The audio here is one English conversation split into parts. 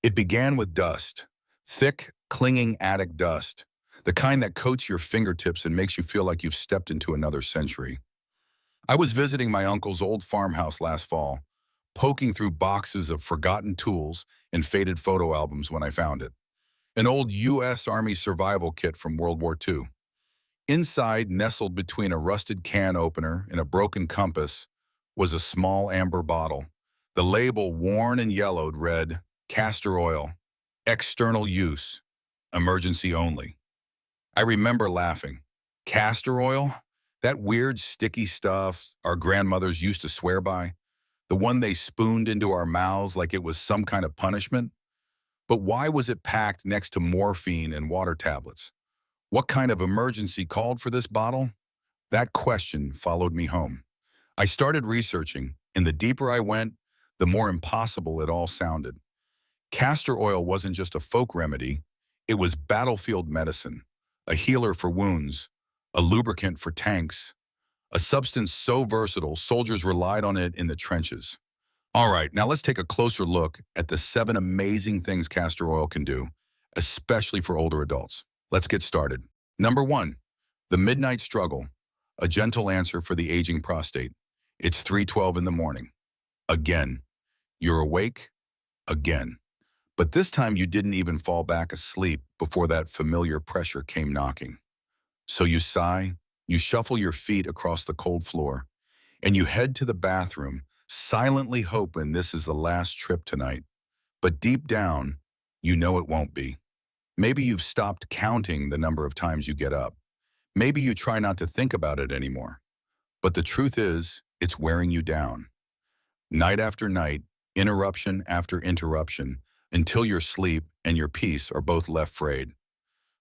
It began with dust, thick, clinging attic dust, the kind that coats your fingertips and makes you feel like you've stepped into another century. I was visiting my uncle's old farmhouse last fall, poking through boxes of forgotten tools and faded photo albums when I found it. An old U.S. Army survival kit from World War II. Inside, nestled between a rusted can opener and a broken compass, was a small amber bottle. The label, worn and yellowed, read, "Castor oil, external use, emergency only." I remember laughing. Castor oil? That weird sticky stuff our grandmothers used to swear by? The one they spooned into our mouths like it was some kind of punishment? But why was it packed next to morphine and water tablets? What kind of emergency called for this bottle? That question followed me home. I started researching, and the deeper I went, the more impossible it all sounded. Castor oil wasn't just a folk remedy, it was battlefield medicine, a healer for wounds, a lubricant for tanks, a substance so versatile soldiers relied on it in the trenches. All right, now let's take a closer look at the 7 amazing things castor oil can do, especially for older adults. Let's get started. Number 1, the midnight struggle, a gentle answer for the aging prostate. It's 3:12 in the morning. Again. You're awake? Again. But this time you didn't even fall back asleep before that familiar pressure came knocking. So you sigh, you shuffle your feet across the cold floor, and you head to the bathroom, silently hoping this is the last trip tonight. But deep down, you know it won't be. Maybe you've stopped counting the number of times you get up. Maybe you try not to think about it anymore. But the truth is, it's wearing you down. Night after night, interruption after interruption, until your sleep and your peace are both left frayed.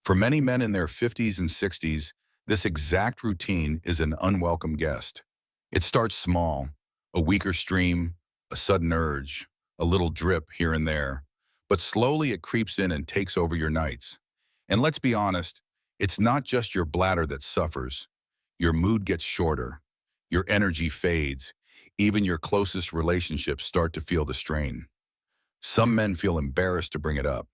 For many men in their 50s and 60s, this exact routine is an unwelcome guest. It starts small, a weaker stream, a sudden urge, a little drip here and there, but slowly it creeps in and takes over your nights. And let's be honest, it's not just your bladder that suffers. Your mood gets shorter, your energy fades, even your closest relationships start to feel the strain. Some men feel embarrassed to bring it up.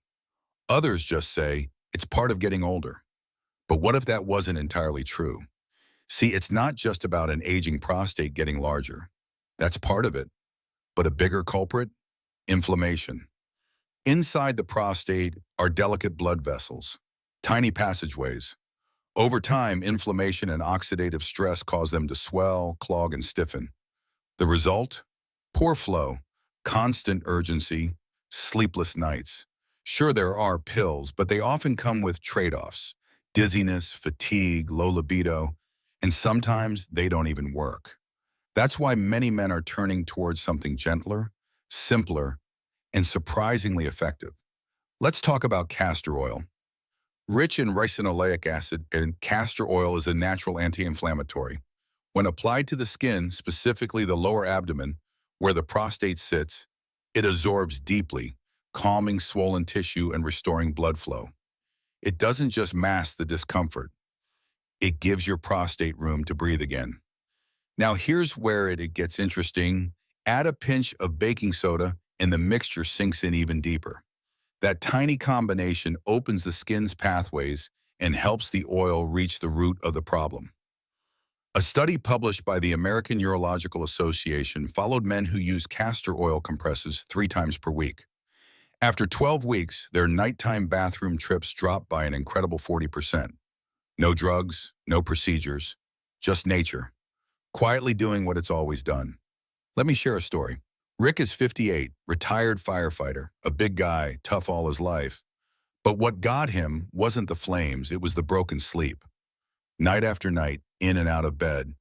Others just say, it's part of getting older. But what if that wasn't entirely true? See, it's not just about an aging prostate getting larger. That's part of it. But a bigger culprit? Inflammation. Inside the prostate are delicate blood vessels, tiny passageways. Over time, inflammation and oxidative stress cause them to swell, clog, and stiffen. The result? Poor flow, constant urgency, sleepless nights. Sure, there are pills, but they often come with trade-offs: dizziness, fatigue, low libido, and sometimes they don't even work. That's why many men are turning towards something gentler, simpler, and surprisingly effective. Let's talk about castor oil. Rich in ricinoleic acid, and castor oil is a natural anti-inflammatory. When applied to the skin, specifically the lower abdomen, where the prostate sits, it absorbs deeply, calming swollen tissue and restoring blood flow. It doesn't just mask the discomfort. It gives your prostate room to breathe again. Now here's where it gets interesting. Add a pinch of baking soda and the mixture sinks in even deeper. That tiny combination opens the skin's pathways and helps the oil reach the root of the problem. A study published by the American Urological Association followed men who used castor oil compresses 3 times per week. After 12 weeks, their nighttime bathroom trips dropped by an incredible 40%. No drugs, no procedures, just nature, quietly doing what it's always done. Let me share a story. Rick is 58, retired firefighter, a big guy, tough all his life. But what got him wasn't the flames, it was the broken sleep. Night after night, in and out of bed.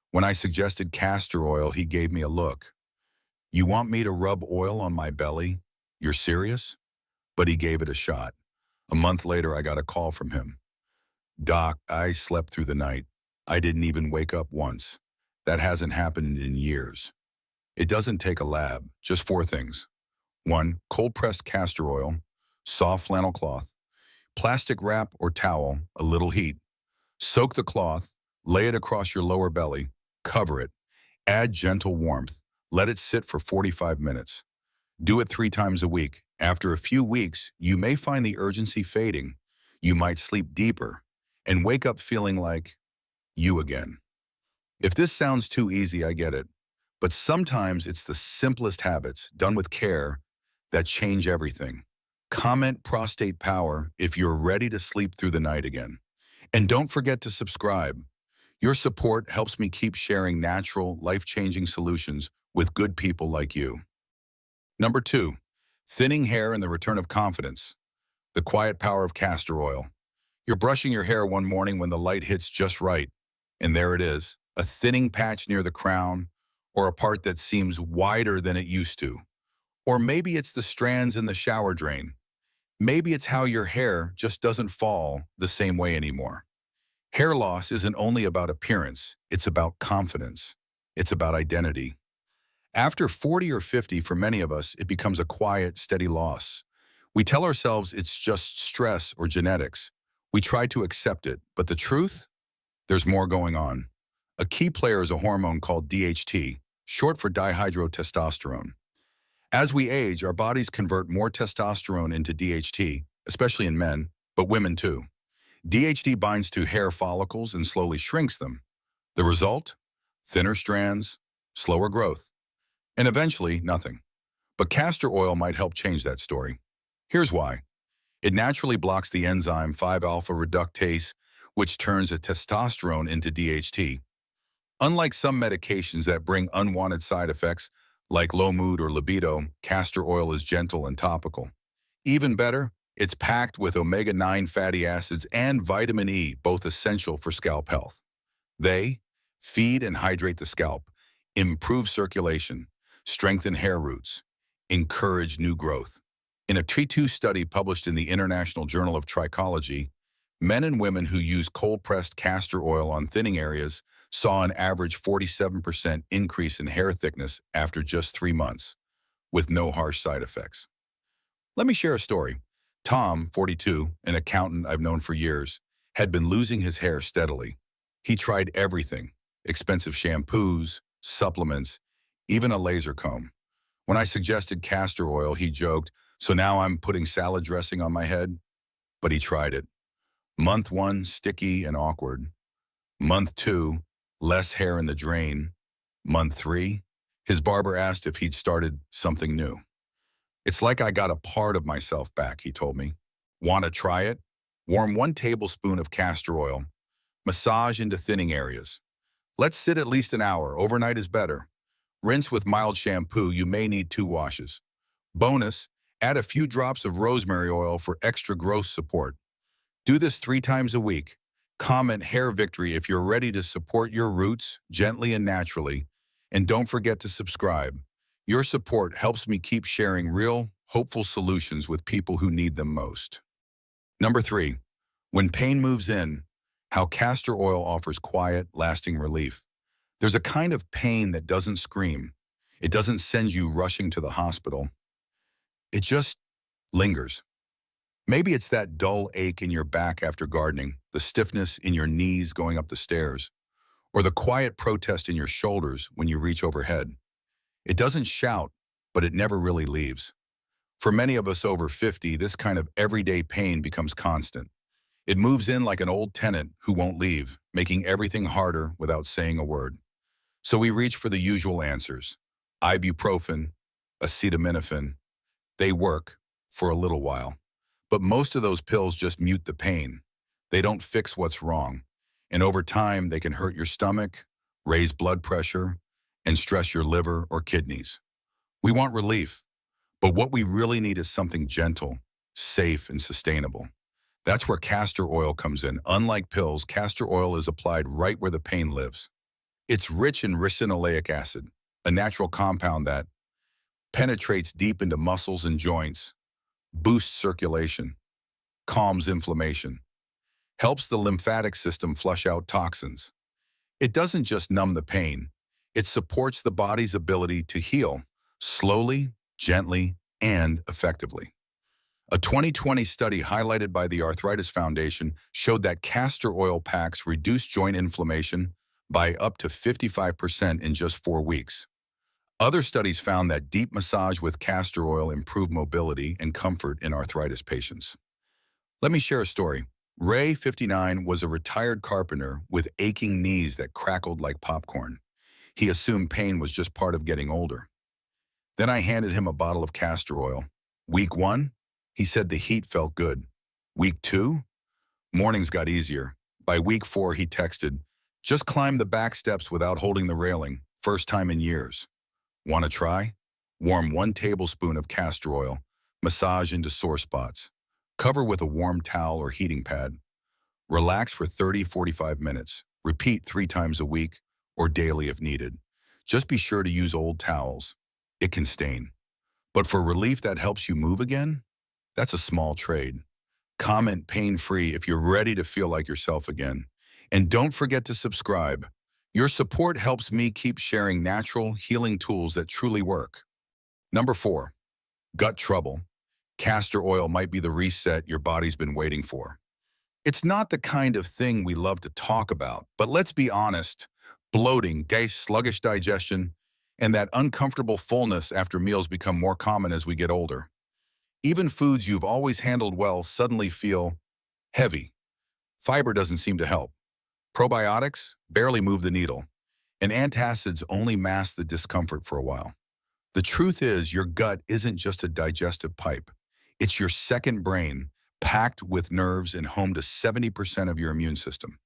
When I suggested castor oil, he gave me a look. "You want me to rub oil on my belly? You're serious?" But he gave it a shot. A month later, I got a call from him. "Doc, I slept through the night. I didn't even wake up once. That hasn't happened in years." It doesn't take a lab, just 4 things. 1, cold-pressed castor oil, soft flannel cloth, plastic wrap or towel, a little heat. Soak the cloth, lay it across your lower belly, cover it, add gentle warmth, let it sit for 45 minutes. Do it 3 times a week, After a few weeks, you may find the urgency fading. You might sleep deeper and wake up feeling like you again. If this sounds too easy, I get it. But sometimes it's the simplest habits done with care that change everything. Comment prostate power if you're ready to sleep through the night again. And don't forget to subscribe. Your support helps me keep sharing natural, life-changing solutions with good people like you. Number 2, thinning hair and the return of confidence. The quiet power of castor oil. You're brushing your hair one morning when the light hits just right, and there it is, a thinning patch near the crown, or a part that seems wider than it used to. Or maybe it's the strands in the shower drain. Maybe it's how your hair just doesn't fall the same way anymore. Hair loss isn't only about appearance, it's about confidence. It's about identity. After 40 or 50, for many of us, it becomes a quiet, steady loss. We tell ourselves it's just stress or genetics. We try to accept it, but the truth? There's more going on. A key player is a hormone called DHT, short for dihydrotestosterone. As we age, our bodies convert more testosterone into DHT, especially in men, but women too. DHT binds to hair follicles and slowly shrinks them. The result? Thinner strands, slower growth, and eventually nothing. But castor oil might help change that story. Here's why. It naturally blocks the enzyme 5-alpha reductase, which turns a testosterone into DHT. Unlike some medications that bring unwanted side effects, like low mood or libido, castor oil is gentle and topical. Even better, it's packed with omega-9 fatty acids and vitamin E, both essential for scalp health. They feed and hydrate the scalp, improve circulation, strengthen hair roots, encourage new growth. In a T2 study published in the International Journal of Trichology, men and women who used cold-pressed castor oil on thinning areas saw an average 47% increase in hair thickness after just 3 months, with no harsh side effects. Let me share a story. Tom, 42, an accountant I've known for years, had been losing his hair steadily. He tried everything, expensive shampoos, supplements, even a laser comb. When I suggested castor oil, he joked, "So now I'm putting salad dressing on my head?" But he tried it. Month 1, sticky and awkward. Month 2, less hair in the drain. Month 3, his barber asked if he'd started something new. "It's like I got a part of myself back," he told me. "Want to try it?" Warm 1 tablespoon of castor oil. Massage into thinning areas. Let's sit at least an hour. Overnight is better. Rinse with mild shampoo. You may need 2 washes. Bonus, add a few drops of rosemary oil for extra growth support. Do this 3 times a week. Comment hair victory if you're ready to support your roots gently and naturally. And don't forget to subscribe. Your support helps me keep sharing real, hopeful solutions with people who need them most. Number 3, when pain moves in, how castor oil offers quiet, lasting relief. There's a kind of pain that doesn't scream. It doesn't send you rushing to the hospital. It just lingers. Maybe it's that dull ache in your back after gardening, the stiffness in your knees going up the stairs, or the quiet protest in your shoulders when you reach overhead. It doesn't shout, but it never really leaves. For many of us over 50, this kind of everyday pain becomes constant. It moves in like an old tenant who won't leave, making everything harder without saying a word. So we reach for the usual answers. Ibuprofen, acetaminophen. They work for a little while. But most of those pills just mute the pain. They don't fix what's wrong. And over time, they can hurt your stomach, raise blood pressure, and stress your liver or kidneys. We want relief, but what we really need is something gentle, safe, and sustainable. That's where castor oil comes in. Unlike pills, castor oil is applied right where the pain lives. It's rich in ricinoleic acid, a natural compound that penetrates deep into muscles and joints, boosts circulation, calms inflammation, helps the lymphatic system flush out toxins. It doesn't just numb the pain, it supports the body's ability to heal, slowly, gently, and effectively. A 2020 study highlighted by the Arthritis Foundation showed that castor oil packs reduced joint inflammation by up to 55% in just 4 weeks. Other studies found that deep massage with castor oil improved mobility and comfort in arthritis patients. Let me share a story. Ray, 59, was a retired carpenter with aching knees that crackled like popcorn. He assumed pain was just part of getting older. Then I handed him a bottle of castor oil. Week 1, he said the heat felt good. Week 2, mornings got easier. By week 4, he texted, just climbed the back steps without holding the railing, first time in years. Want to try? Warm 1 tablespoon of castor oil, massage into sore spots. Cover with a warm towel or heating pad. Relax for 30-45 minutes. Repeat 3 times a week or daily if needed. Just be sure to use old towels. It can stain. But for relief that helps you move again, that's a small trade. Comment pain-free if you're ready to feel like yourself again. And don't forget to subscribe. Your support helps me keep sharing natural, healing tools that truly work. Number 4, gut trouble. Castor oil might be the reset your body's been waiting for. It's not the kind of thing we love to talk about, but let's be honest, bloating, sluggish digestion, and that uncomfortable fullness after meals become more common as we get older. Even foods you've always handled well suddenly feel heavy. Fiber doesn't seem to help. Probiotics barely move the needle, and antacids only mask the discomfort for a while. The truth is, your gut isn't just a digestive pipe. It's your second brain, packed with nerves and home to 70% of your immune system.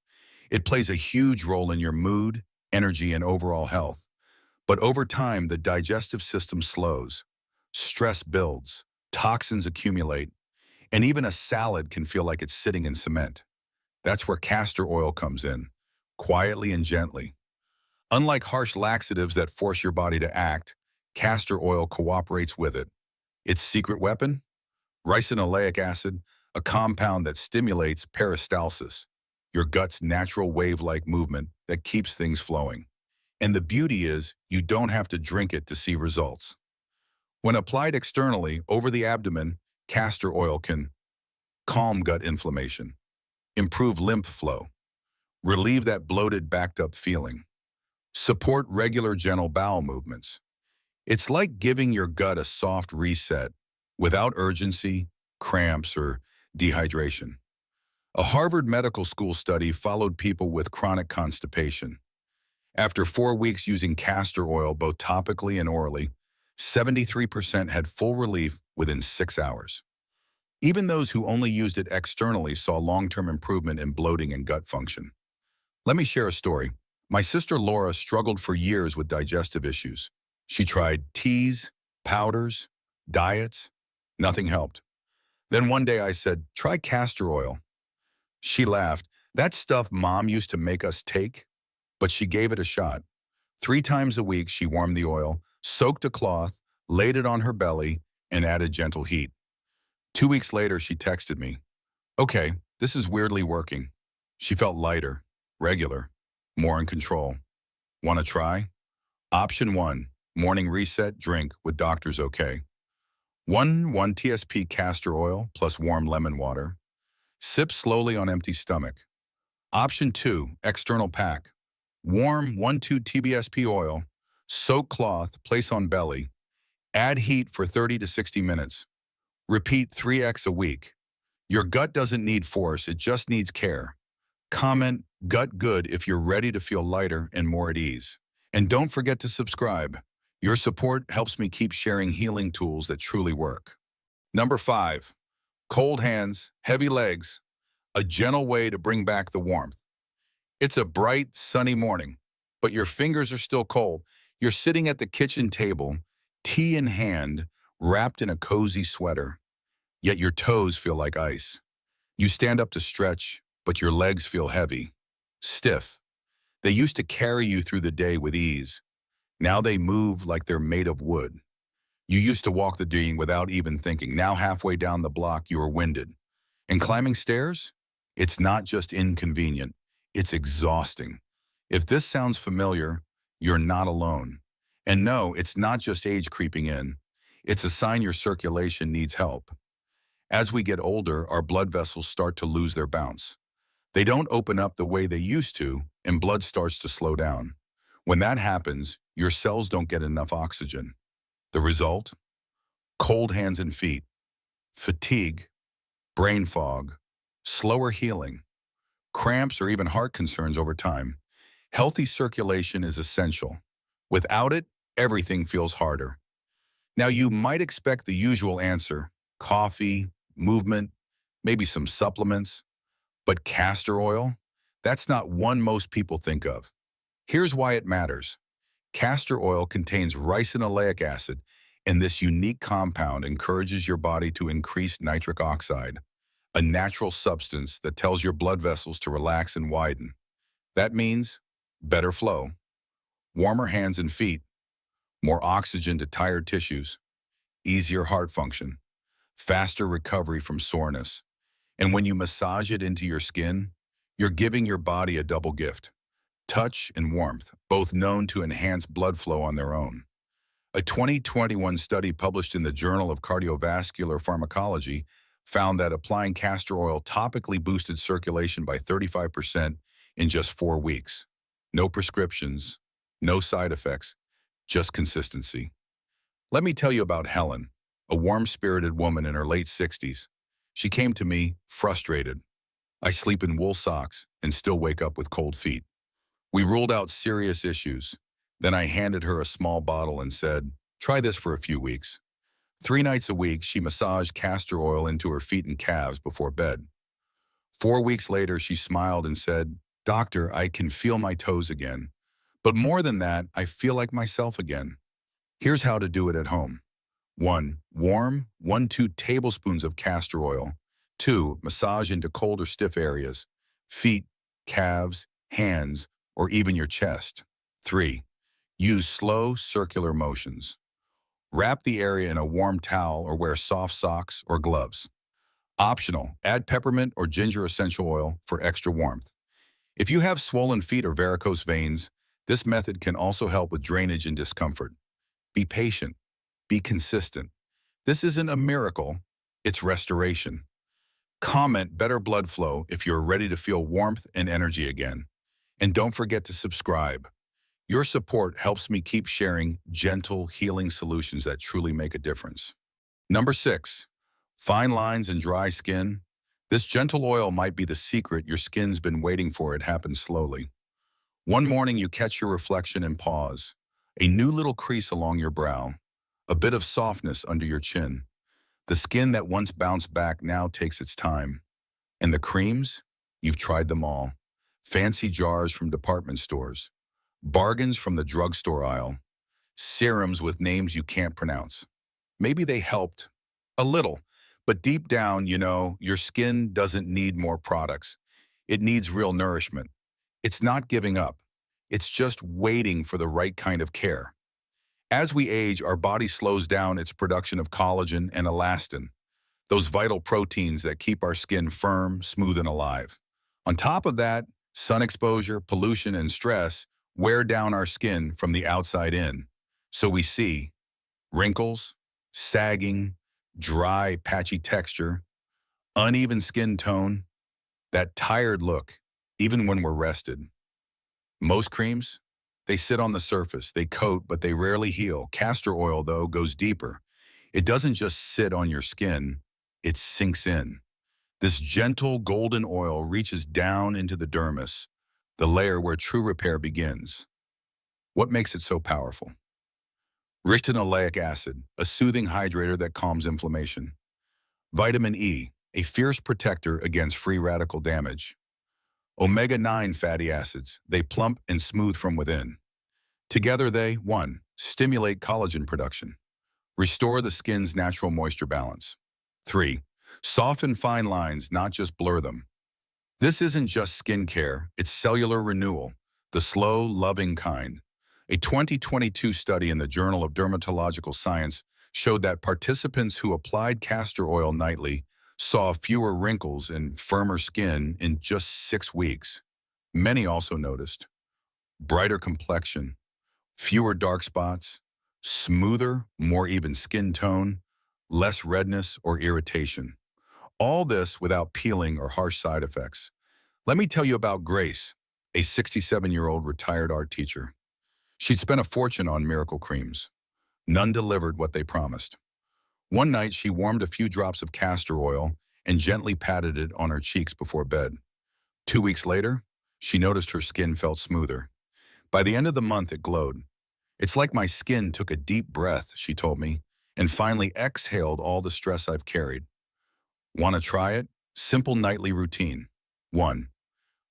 It plays a huge role in your mood, energy, and overall health. But over time, the digestive system slows. Stress builds, toxins accumulate, and even a salad can feel like it's sitting in cement. That's where castor oil comes in, quietly and gently. Unlike harsh laxatives that force your body to act, castor oil cooperates with it. Its secret weapon? Ricinoleic acid, a compound that stimulates peristalsis, your gut's natural wave-like movement that keeps things flowing. And the beauty is, you don't have to drink it to see results. When applied externally over the abdomen, castor oil can calm gut inflammation, improve lymph flow, relieve that bloated, backed-up feeling, support regular gentle bowel movements. It's like giving your gut a soft reset without urgency, cramps, or dehydration. A Harvard Medical School study followed people with chronic constipation. After 4 weeks using castor oil both topically and orally, 73% had full relief within 6 hours. Even those who only used it externally saw long-term improvement in bloating and gut function. Let me share a story. My sister Laura struggled for years with digestive issues. She tried teas, powders, diets. Nothing helped. Then one day I said, try castor oil. She laughed. That stuff Mom used to make us take? But she gave it a shot. 3 times a week, she warmed the oil, soaked a cloth, laid it on her belly, and added gentle heat. 2 weeks later, she texted me, okay, this is weirdly working. She felt lighter, regular, more in control. Want to try? Option 1, morning reset drink with doctor's okay. 1 TSP castor oil plus warm lemon water. Sip slowly on empty stomach. Option 2, external pack. Warm 1-2 TBSP oil, soak cloth, place on belly. Add heat for 30 to 60 minutes. Repeat 3x a week. Your gut doesn't need force, it just needs care. Comment, gut good if you're ready to feel lighter and more at ease. And don't forget to subscribe. Your support helps me keep sharing healing tools that truly work. Number 5, cold hands, heavy legs, a gentle way to bring back the warmth. It's a bright, sunny morning, but your fingers are still cold. You're sitting at the kitchen table, tea in hand, wrapped in a cozy sweater, yet your toes feel like ice. You stand up to stretch, but your legs feel heavy, stiff. They used to carry you through the day with ease. Now they move like they're made of wood. You used to walk the ding without even thinking. Now halfway down the block, you are winded. And climbing stairs? It's not just inconvenient, it's exhausting. If this sounds familiar, you're not alone. And no, it's not just age creeping in. It's a sign your circulation needs help. As we get older, our blood vessels start to lose their bounce. They don't open up the way they used to, and blood starts to slow down. When that happens, your cells don't get enough oxygen. The result? Cold hands and feet, fatigue, brain fog, slower healing, cramps, or even heart concerns over time. Healthy circulation is essential. Without it, everything feels harder. Now, you might expect the usual answer: coffee, movement, maybe some supplements. But castor oil? That's not one most people think of. Here's why it matters. Castor oil contains ricinoleic acid, and this unique compound encourages your body to increase nitric oxide, a natural substance that tells your blood vessels to relax and widen. That means better flow, warmer hands and feet, more oxygen to tired tissues, easier heart function, faster recovery from soreness. And when you massage it into your skin, you're giving your body a double gift: touch and warmth, both known to enhance blood flow on their own. A 2021 study published in the Journal of Cardiovascular Pharmacology found that applying castor oil topically boosted circulation by 35% in just 4 weeks. No prescriptions, no side effects, just consistency. Let me tell you about Helen, a warm-spirited woman in her late 60s. She came to me frustrated. "I sleep in wool socks and still wake up with cold feet." We ruled out serious issues. Then I handed her a small bottle and said, "Try this for a few weeks." 3 nights a week, she massaged castor oil into her feet and calves before bed. 4 weeks later, she smiled and said, "Doctor, I can feel my toes again. But more than that, I feel like myself again." Here's how to do it at home. 1. Warm 1-2 tablespoons of castor oil. 2. Massage into cold or stiff areas: feet, calves, hands, or even your chest. 3. Use slow circular motions. Wrap the area in a warm towel or wear soft socks or gloves. Optional, add peppermint or ginger essential oil for extra warmth. If you have swollen feet or varicose veins, this method can also help with drainage and discomfort. Be patient. Be consistent. This isn't a miracle, it's restoration. Comment "better blood flow" if you're ready to feel warmth and energy again. And don't forget to subscribe. Your support helps me keep sharing gentle, healing solutions that truly make a difference. Number 6, fine lines and dry skin. This gentle oil might be the secret your skin's been waiting for. It happens slowly. One morning you catch your reflection and pause. A new little crease along your brow. A bit of softness under your chin. The skin that once bounced back now takes its time. And the creams? You've tried them all. Fancy jars from department stores. Bargains from the drugstore aisle. Serums with names you can't pronounce. Maybe they helped. A little. But deep down, your skin doesn't need more products. It needs real nourishment. It's not giving up. It's just waiting for the right kind of care. As we age, our body slows down its production of collagen and elastin, those vital proteins that keep our skin firm, smooth, and alive. On top of that, sun exposure, pollution, and stress wear down our skin from the outside in. So we see wrinkles, sagging, dry, patchy texture, uneven skin tone, that tired look, even when we're rested. Most creams, they sit on the surface, they coat, but they rarely heal. Castor oil, though, goes deeper. It doesn't just sit on your skin, it sinks in. This gentle golden oil reaches down into the dermis, the layer where true repair begins. What makes it so powerful? Ricinoleic acid, a soothing hydrator that calms inflammation. Vitamin E, a fierce protector against free radical damage. Omega-9 fatty acids, they plump and smooth from within. Together they, 1. Stimulate collagen production. Restore the skin's natural moisture balance. 3. Soften fine lines, not just blur them. This isn't just skincare, it's cellular renewal, the slow, loving kind. A 2022 study in the Journal of Dermatological Science showed that participants who applied castor oil nightly saw fewer wrinkles and firmer skin in just 6 weeks. Many also noticed brighter complexion, fewer dark spots, smoother, more even skin tone, less redness or irritation. All this without peeling or harsh side effects. Let me tell you about Grace, a 67-year-old retired art teacher. She'd spent a fortune on miracle creams. None delivered what they promised. One night, she warmed a few drops of castor oil and gently patted it on her cheeks before bed. 2 weeks later, she noticed her skin felt smoother. By the end of the month, it glowed. "It's like my skin took a deep breath," she told me, "and finally exhaled all the stress I've carried." Want to try it? Simple nightly routine. 1.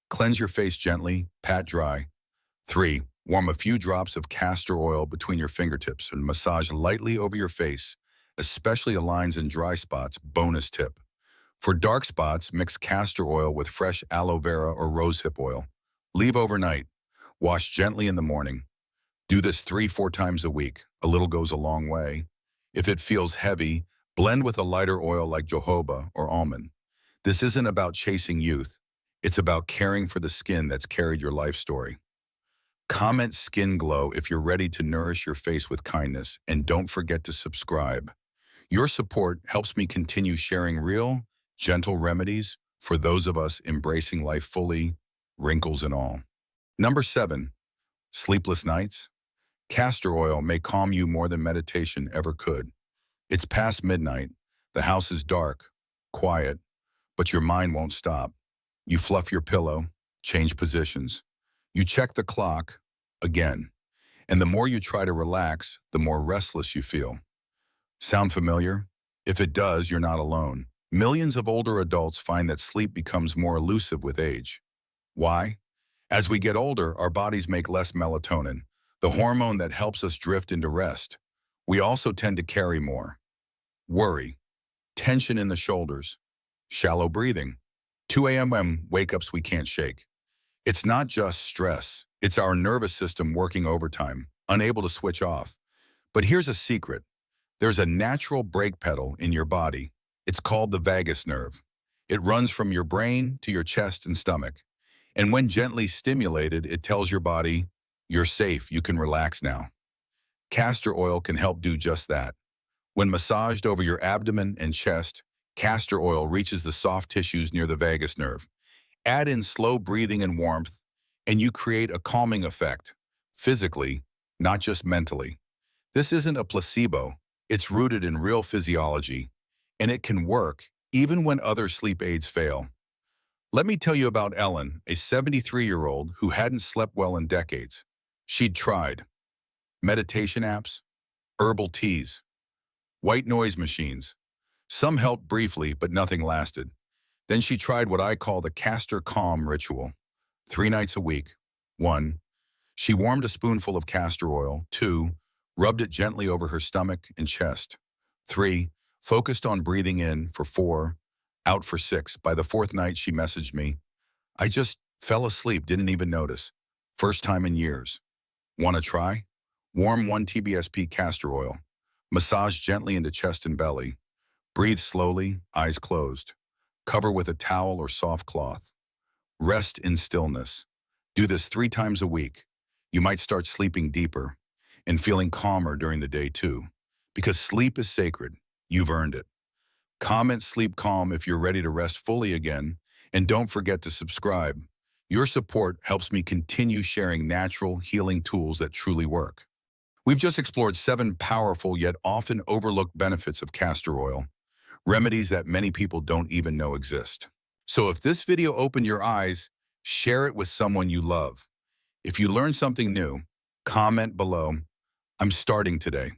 Cleanse your face gently, pat dry. 3. Warm a few drops of castor oil between your fingertips and massage lightly over your face, especially the lines and dry spots. Bonus tip. For dark spots, mix castor oil with fresh aloe vera or rosehip oil. Leave overnight. Wash gently in the morning. Do this 3-4 times a week. A little goes a long way. If it feels heavy, blend with a lighter oil like jojoba or almond. This isn't about chasing youth. It's about caring for the skin that's carried your life story. Comment skin glow if you're ready to nourish your face with kindness, and don't forget to subscribe. Your support helps me continue sharing real, gentle remedies for those of us embracing life fully, wrinkles and all. Number 7, sleepless nights. Castor oil may calm you more than meditation ever could. It's past midnight, the house is dark, quiet, but your mind won't stop. You fluff your pillow, change positions. You check the clock again, and the more you try to relax, the more restless you feel. Sound familiar? If it does, you're not alone. Millions of older adults find that sleep becomes more elusive with age. Why? As we get older, our bodies make less melatonin, the hormone that helps us drift into rest. We also tend to carry more worry, tension in the shoulders, shallow breathing, 2 a.m. wake-ups we can't shake. It's not just stress, it's our nervous system working overtime, unable to switch off. But here's a secret. There's a natural brake pedal in your body. It's called the vagus nerve. It runs from your brain to your chest and stomach. And when gently stimulated, it tells your body, "You're safe, you can relax now." Castor oil can help do just that. When massaged over your abdomen and chest, castor oil reaches the soft tissues near the vagus nerve. Add in slow breathing and warmth, and you create a calming effect, physically, not just mentally. This isn't a placebo. It's rooted in real physiology, and it can work even when other sleep aids fail. Let me tell you about Ellen, a 73-year-old who hadn't slept well in decades. She'd tried meditation apps, herbal teas, white noise machines. Some helped briefly, but nothing lasted. Then she tried what I call the Castor Calm ritual. 3 nights a week. 1. She warmed a spoonful of castor oil. 2. Rubbed it gently over her stomach and chest. 3. Focused on breathing in for 4, out for 6. By the 4th night, she messaged me, "I just fell asleep, didn't even notice. First time in years." Want to try? Warm 1 TBSP castor oil. Massage gently into chest and belly. Breathe slowly, eyes closed. Cover with a towel or soft cloth. Rest in stillness. Do this 3 times a week. You might start sleeping deeper and feeling calmer during the day too. Because sleep is sacred. You've earned it. Comment sleep calm if you're ready to rest fully again, and don't forget to subscribe. Your support helps me continue sharing natural healing tools that truly work. We've just explored 7 powerful yet often overlooked benefits of castor oil, remedies that many people don't even know exist. So if this video opened your eyes, share it with someone you love. If you learned something new, comment below, "I'm starting today."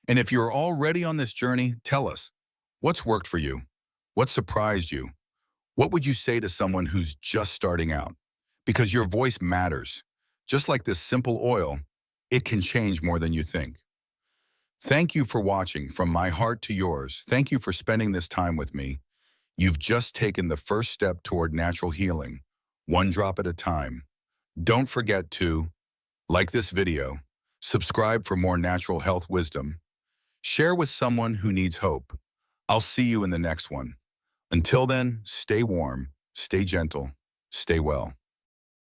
And if you're already on this journey, tell us, what's worked for you? What surprised you? What would you say to someone who's just starting out? Because your voice matters. Just like this simple oil, it can change more than you think. Thank you for watching. From my heart to yours, thank you for spending this time with me. You've just taken the first step toward natural healing, one drop at a time. Don't forget to like this video, subscribe for more natural health wisdom, share with someone who needs hope. I'll see you in the next one. Until then, stay warm, stay gentle, stay well.